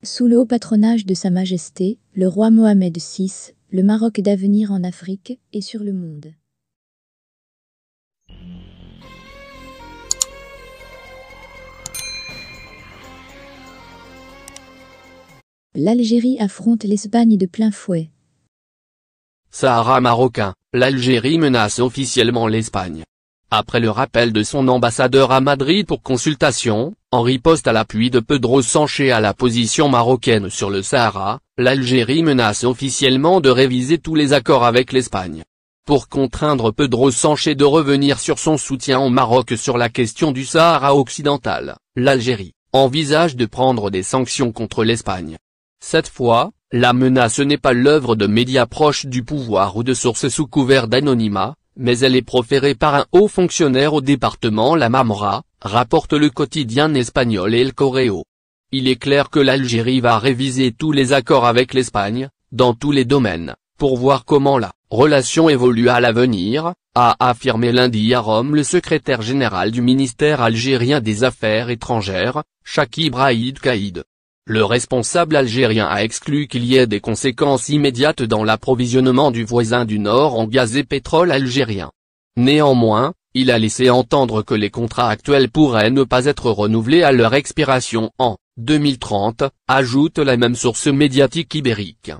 Sous le haut patronage de Sa Majesté, le roi Mohamed VI, le Maroc d'avenir en Afrique et sur le monde. L'Algérie affronte l'Espagne de plein fouet. Sahara marocain, l'Algérie menace officiellement l'Espagne. Après le rappel de son ambassadeur à Madrid pour consultation, en riposte à l'appui de Pedro Sánchez à la position marocaine sur le Sahara, l'Algérie menace officiellement de réviser tous les accords avec l'Espagne. Pour contraindre Pedro Sánchez de revenir sur son soutien au Maroc sur la question du Sahara occidental, l'Algérie envisage de prendre des sanctions contre l'Espagne. Cette fois, la menace n'est pas l'œuvre de médias proches du pouvoir ou de sources sous couvert d'anonymat, mais elle est proférée par un haut fonctionnaire au département La Mamora, rapporte le quotidien espagnol El Correo. Il est clair que l'Algérie va réviser tous les accords avec l'Espagne, dans tous les domaines, pour voir comment la relation évolue à l'avenir, a affirmé lundi à Rome le secrétaire général du ministère algérien des Affaires étrangères, Chakib Raïd Kaïd. Le responsable algérien a exclu qu'il y ait des conséquences immédiates dans l'approvisionnement du voisin du Nord en gaz et pétrole algérien. Néanmoins, il a laissé entendre que les contrats actuels pourraient ne pas être renouvelés à leur expiration en 2030, ajoute la même source médiatique ibérique.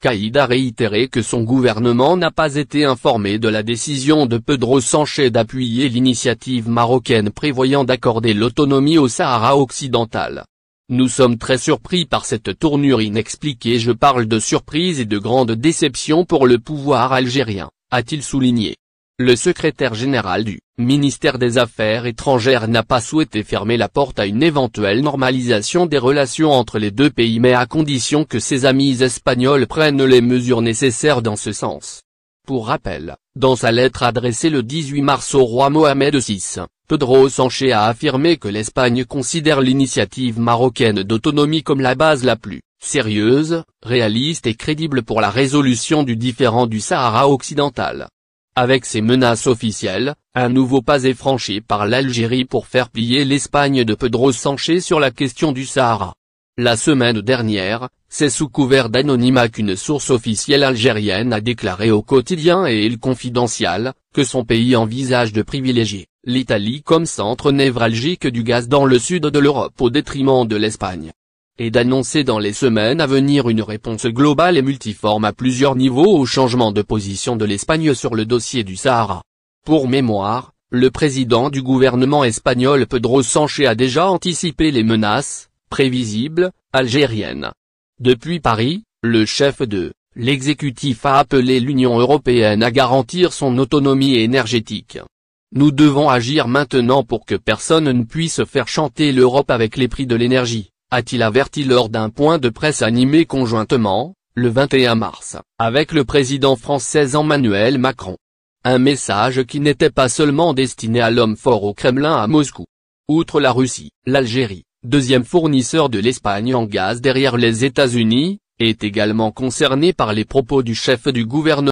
Kaïd a réitéré que son gouvernement n'a pas été informé de la décision de Pedro Sánchez d'appuyer l'initiative marocaine prévoyant d'accorder l'autonomie au Sahara occidental. Nous sommes très surpris par cette tournure inexpliquée. Je parle de surprise et de grande déception pour le pouvoir algérien, a-t-il souligné. Le secrétaire général du ministère des Affaires étrangères n'a pas souhaité fermer la porte à une éventuelle normalisation des relations entre les deux pays, mais à condition que ses amis espagnols prennent les mesures nécessaires dans ce sens. Pour rappel, dans sa lettre adressée le 18 mars au roi Mohamed VI, Pedro Sánchez a affirmé que l'Espagne considère l'initiative marocaine d'autonomie comme la base la plus sérieuse, réaliste et crédible pour la résolution du différend du Sahara occidental. Avec ces menaces officielles, un nouveau pas est franchi par l'Algérie pour faire plier l'Espagne de Pedro Sánchez sur la question du Sahara. La semaine dernière, c'est sous couvert d'anonymat qu'une source officielle algérienne a déclaré au quotidien El Confidencial, que son pays envisage de privilégier l'Italie comme centre névralgique du gaz dans le sud de l'Europe au détriment de l'Espagne. Et d'annoncer dans les semaines à venir une réponse globale et multiforme à plusieurs niveaux au changement de position de l'Espagne sur le dossier du Sahara. Pour mémoire, le président du gouvernement espagnol Pedro Sánchez a déjà anticipé les menaces prévisibles algériennes. Depuis Paris, le chef de l'exécutif a appelé l'Union européenne à garantir son autonomie énergétique. Nous devons agir maintenant pour que personne ne puisse faire chanter l'Europe avec les prix de l'énergie, a-t-il averti lors d'un point de presse animé conjointement, le 21 mars, avec le président français Emmanuel Macron. Un message qui n'était pas seulement destiné à l'homme fort au Kremlin à Moscou. Outre la Russie, l'Algérie, deuxième fournisseur de l'Espagne en gaz derrière les États-Unis, est également concerné par les propos du chef du gouvernement.